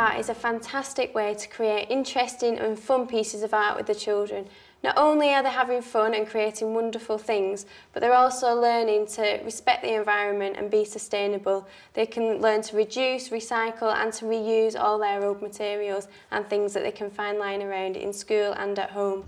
art is a fantastic way to create interesting and fun pieces of art with the children. Not only are they having fun and creating wonderful things, but they're also learning to respect the environment and be sustainable. They can learn to reduce, recycle and to reuse all their old materials and things that they can find lying around in school and at home.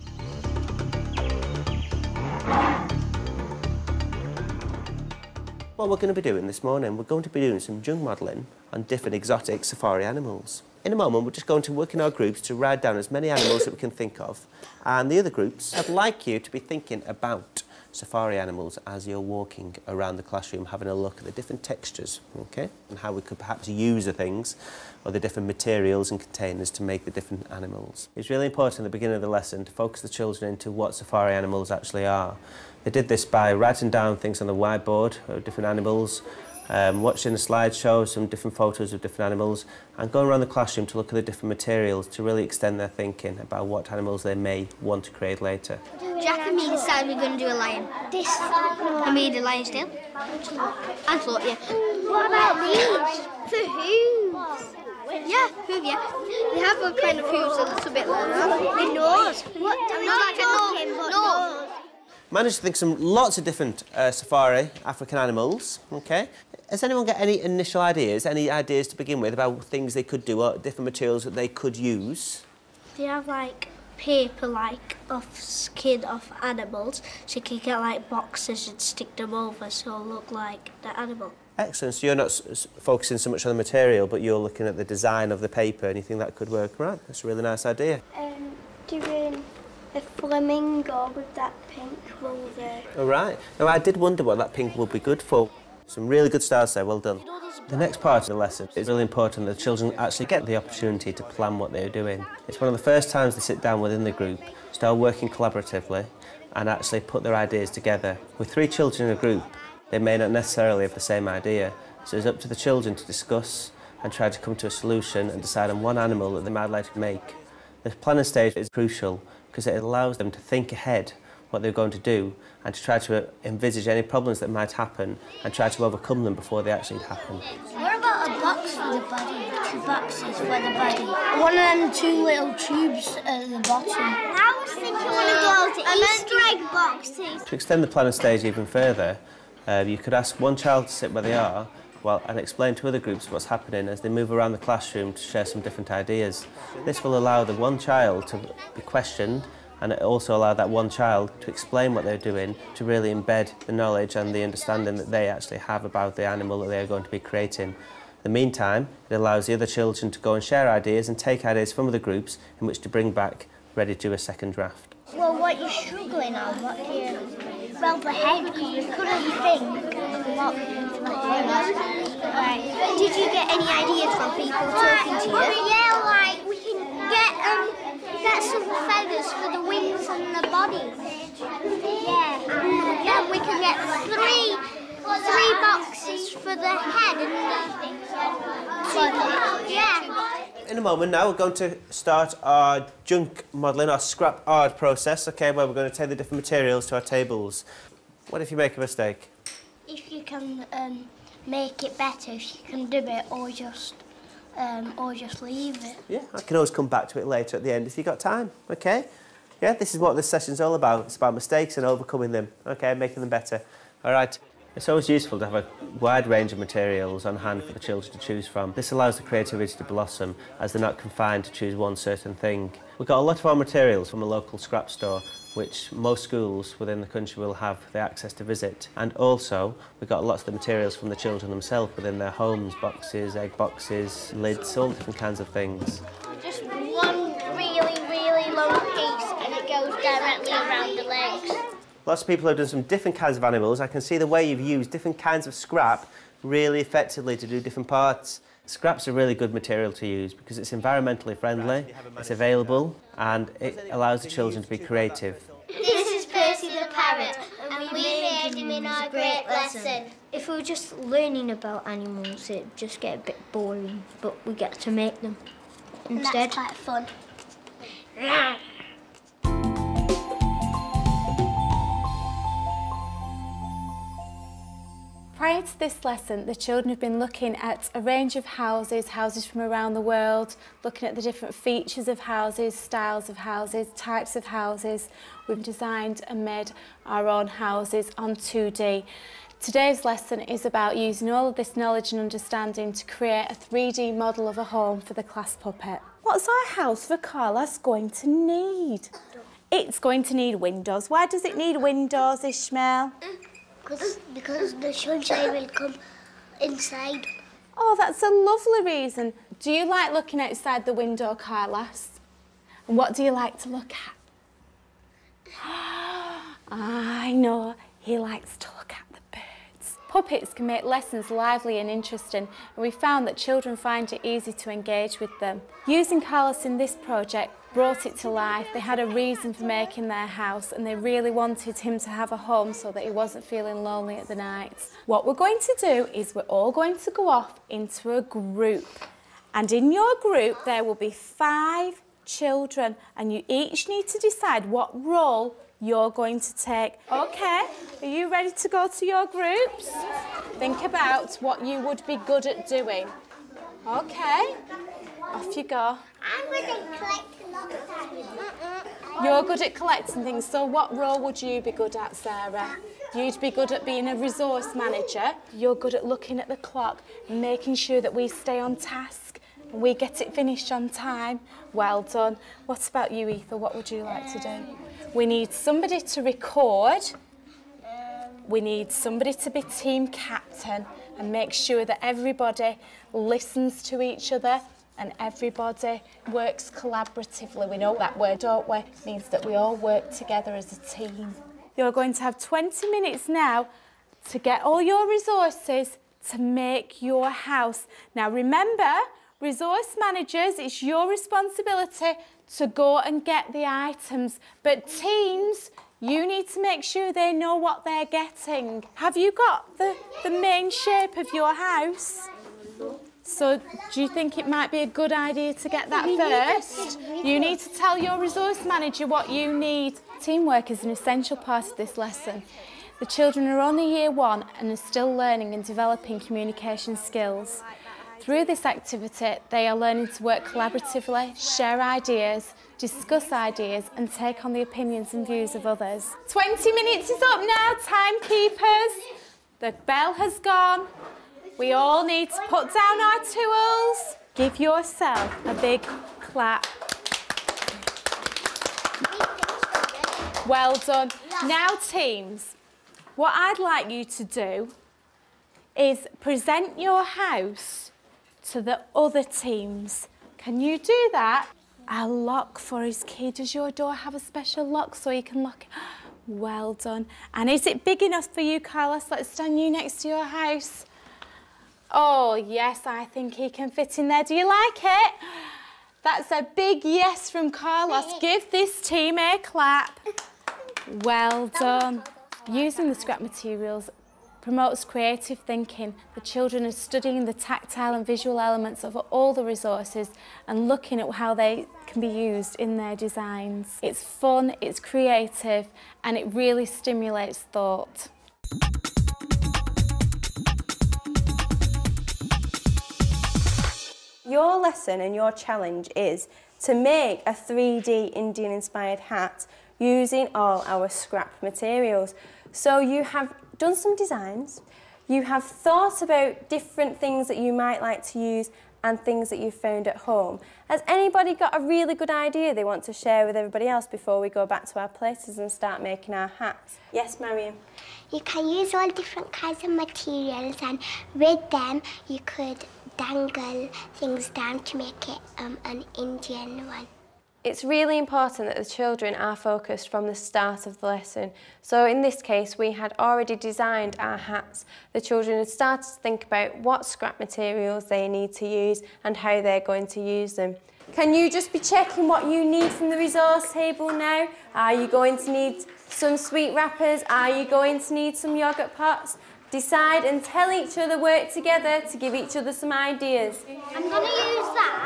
What we're going to be doing this morning, we're going to be doing some junk modelling on different exotic safari animals. In a moment, we're just going to work in our groups to write down as many animals that we can think of. And the other groups, I'd like you to be thinking about safari animals as you're walking around the classroom, having a look at the different textures, okay? And how we could perhaps use the things or the different materials and containers to make the different animals. It's really important at the beginning of the lesson to focus the children into what safari animals actually are. They did this by writing down things on the whiteboard of different animals, watching a slideshow, some different photos of different animals, and going around the classroom to look at the different materials to really extend their thinking about what animals they may want to create later. Jack and me decided we're going to do a lion. I made a lion's tail. I thought, yeah. What about these? For hooves? Yeah, hooves, yeah. They have a kind of hooves a little bit like that. The nose. What? I'm not talking, but nose. Managed to think some lots of different safari African animals, okay? Has anyone got any initial ideas, any ideas to begin with about things they could do or different materials that they could use? They have like paper like off skin off animals, so you can get like boxes and stick them over so it'll look like the animal. Excellent, so you're not focusing so much on the material, but you're looking at the design of the paper and you think that could work, right? That's a really nice idea. Doing a flamingo with that pink wool there. All right. Now, I did wonder what that pink would be good for. Some really good stars there, well done. The next part of the lesson is really important that the children actually get the opportunity to plan what they're doing. It's one of the first times they sit down within the group, start working collaboratively and actually put their ideas together. With 3 children in a group, they may not necessarily have the same idea, so it's up to the children to discuss and try to come to a solution and decide on one animal that they might like to make. The planning stage is crucial because it allows them to think ahead what they're going to do and to try to envisage any problems that might happen and try to overcome them before they actually happen. What about a box for the body? 2 boxes for the body. One of them 2 little tubes at the bottom. I was thinking one of those Easter egg boxes. To extend the planning stage even further, you could ask one child to sit where they are and explain to other groups what's happening as they move around the classroom to share some different ideas. This will allow the one child to be questioned and it also allow that one child to explain what they're doing, to really embed the knowledge and the understanding that they actually have about the animal that they're going to be creating. In the meantime, it allows the other children to go and share ideas and take ideas from other groups in which to bring back ready to do a second draft. Well, what you're struggling on, what do you... Well, the head, because we couldn't think of what for the head. Right. Did you get any ideas from people talking to you? Yeah, like we can get some feathers for the wings and the body. Yeah. Yeah, we can get three boxes for the head and the body. Yeah. In a moment now, we're going to start our junk modelling, our scrap art process, okay, where we're going to take the different materials to our tables. What if you make a mistake? If you can make it better, if you can do it, or just leave it. Yeah, I can always come back to it later at the end if you've got time, okay? Yeah, this is what this session's all about. It's about mistakes and overcoming them, okay, making them better. All right. It's always useful to have a wide range of materials on hand for the children to choose from. This allows the creativity to blossom as they're not confined to choose one certain thing. We've got a lot of our materials from a local scrap store, which most schools within the country will have the access to visit. And also, we've got lots of the materials from the children themselves within their homes, boxes, egg boxes, lids, all different kinds of things. Just one really long piece and it goes directly around the legs. Lots of people have done some different kinds of animals. I can see the way you've used different kinds of scrap really effectively to do different parts. Scrap's a really good material to use because it's environmentally friendly, it's available, and it allows the children to be creative. This is Percy the parrot, and we made him in our great lesson. If we were just learning about animals, it'd just get a bit boring, but we get to make them instead. And that's quite fun. Prior to this lesson, the children have been looking at a range of houses from around the world, looking at the different features of houses, styles of houses, types of houses. We've designed and made our own houses on 2D. Today's lesson is about using all of this knowledge and understanding to create a 3D model of a home for the class puppet. What's our house for Carlos going to need? It's going to need windows. Why does it need windows, Ishmael? Because the sunshine will come inside. Oh, that's a lovely reason. Do you like looking outside the window, Carlos? And what do you like to look at? I know, he likes to look at the birds. Puppets can make lessons lively and interesting, and we found that children find it easy to engage with them. Using Carlos in this project brought it to life. They had a reason for making their house, and they really wanted him to have a home so that he wasn't feeling lonely at the night. What we're going to do is we're all going to go off into a group, and in your group there will be 5 children, and you each need to decide what role you're going to take. Okay, are you ready to go to your groups? Think about what you would be good at doing. Okay, off you go. I'm good at collecting lots of things. You're good at collecting things, so what role would you be good at, Sarah? You'd be good at being a resource manager. You're good at looking at the clock and making sure that we stay on task and we get it finished on time. Well done. What about you, Ether? What would you like to do? We need somebody to record. We need somebody to be team captain and make sure that everybody listens to each other and everybody works collaboratively. We know that word, don't we? It means that we all work together as a team. You're going to have 20 minutes now to get all your resources to make your house. Now remember, resource managers, it's your responsibility to go and get the items, but teams, you need to make sure they know what they're getting. Have you got the main shape of your house? So do you think it might be a good idea to get that first? You need to tell your resource manager what you need. Teamwork is an essential part of this lesson. The children are only year 1 and are still learning and developing communication skills. Through this activity, they are learning to work collaboratively, share ideas, discuss ideas and take on the opinions and views of others. 20 minutes is up now, timekeepers. The bell has gone. We all need to put down our tools. Give yourself a big clap. Well done. Now, teams, what I'd like you to do is present your house to the other teams. Can you do that? A lock for his key. Does your door have a special lock so you can lock it? Well done. And is it big enough for you, Carlos? Let's stand you next to your house. Oh, yes, I think he can fit in there. Do you like it? That's a big yes from Carlos. Give this team a clap. Well done. Using the scrap materials promotes creative thinking. The children are studying the tactile and visual elements of all the resources and looking at how they can be used in their designs. It's fun, it's creative, and it really stimulates thought. Your lesson and your challenge is to make a 3D Indian-inspired hat using all our scrap materials. So you have done some designs, you have thought about different things that you might like to use and things that you've found at home. Has anybody got a really good idea they want to share with everybody else before we go back to our places and start making our hats? Yes, Mariam? You can use all different kinds of materials, and with them you could dangle things down to make it an Indian one. It's really important that the children are focused from the start of the lesson. So in this case, we had already designed our hats. The children had started to think about what scrap materials they need to use and how they're going to use them. Can you just be checking what you need from the resource table now? Are you going to need some sweet wrappers? Are you going to need some yoghurt pots? Decide and tell each other, work together to give each other some ideas. I'm going to use that.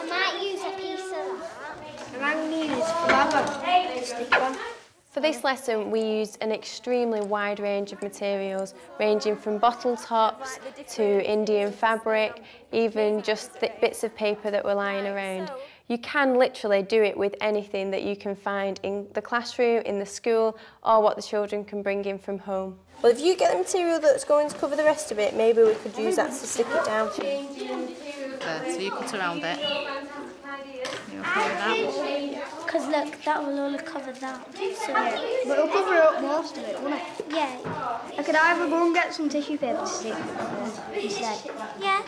I might use a piece of that. And I'm going to use flour. Stick one. For this lesson we used an extremely wide range of materials, ranging from bottle tops to Indian fabric, even just bits of paper that were lying around. You can literally do it with anything that you can find in the classroom, in the school, or what the children can bring in from home. Well, if you get the material that's going to cover the rest of it, maybe we could use that to stick it down. There, so you cut around it. You okay with that? Because look, that will only cover that. So Yeah, but it'll cover up most of it, won't it? yeah, I could either go and get some tissue paper to stick instead. yeah.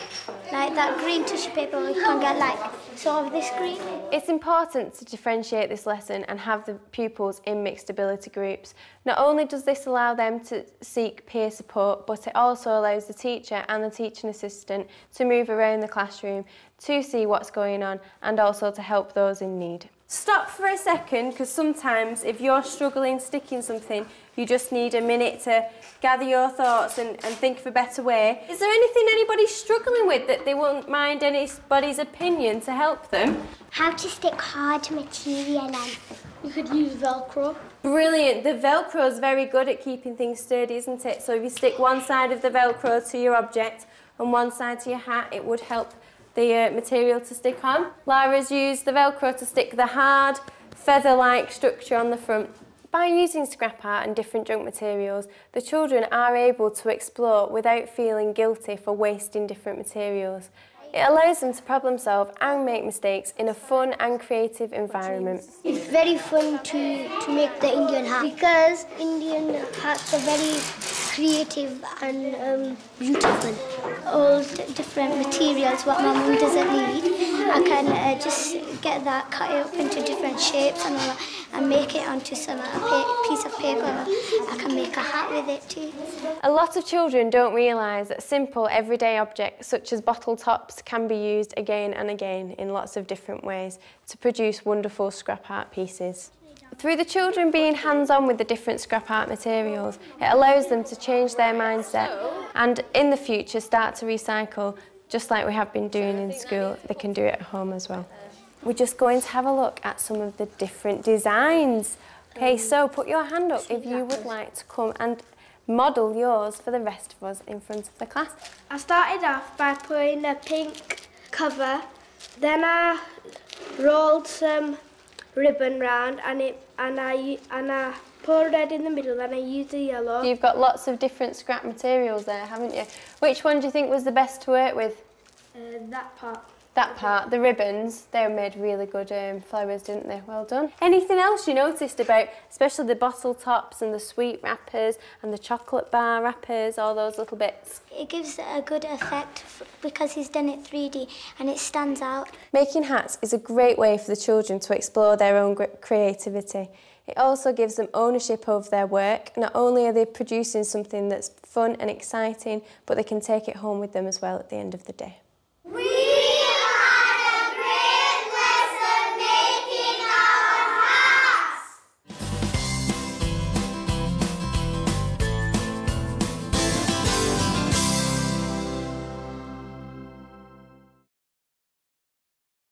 Like that green tissue paper, we can get like sort of this green. It's important to differentiate this lesson and have the pupils in mixed ability groups. Not only does this allow them to seek peer support, but it also allows the teacher and the teaching assistant to move around the classroom to see what's going on and also to help those in need. Stop for a second, because sometimes if you're struggling sticking something, you just need a minute to gather your thoughts and think of a better way. Is there anything anybody's struggling with that they won't mind anybody's opinion to help them? How to stick hard material on. You could use Velcro. Brilliant. The Velcro is very good at keeping things sturdy, isn't it? So if you stick one side of the Velcro to your object and one side to your hat, it would help the material to stick on. Lara's used the Velcro to stick the hard, feather-like structure on the front. By using scrap art and different junk materials, the children are able to explore without feeling guilty for wasting different materials. It allows them to problem solve and make mistakes in a fun and creative environment. It's very fun to make the Indian hat because Indian hats are very creative and beautiful. All different materials what my mum doesn't need. I can just get that, cut it up into different shapes and all that, and make it onto a piece of paper. I can make a hat with it too. A lot of children don't realise that simple everyday objects such as bottle tops can be used again and again in lots of different ways to produce wonderful scrap art pieces. Through the children being hands-on with the different scrap art materials, it allows them to change their mindset and in the future start to recycle, just like we have been doing in school. They can do it at home as well. We're just going to have a look at some of the different designs. Okay, so put your hand up if you would like to come and model yours for the rest of us in front of the class. I started off by putting a pink cover, then I rolled some ribbon round and I put red in the middle, then I used the yellow. You've got lots of different scrap materials there, haven't you? Which one do you think was the best to work with? That part. That part, the ribbons, they made really good flowers, didn't they? Well done. Anything else you noticed about, especially the bottle tops and the sweet wrappers and the chocolate bar wrappers, all those little bits? It gives a good effect because he's done it 3D and it stands out. Making hats is a great way for the children to explore their own creativity. It also gives them ownership of their work. Not only are they producing something that's fun and exciting, but they can take it home with them as well at the end of the day.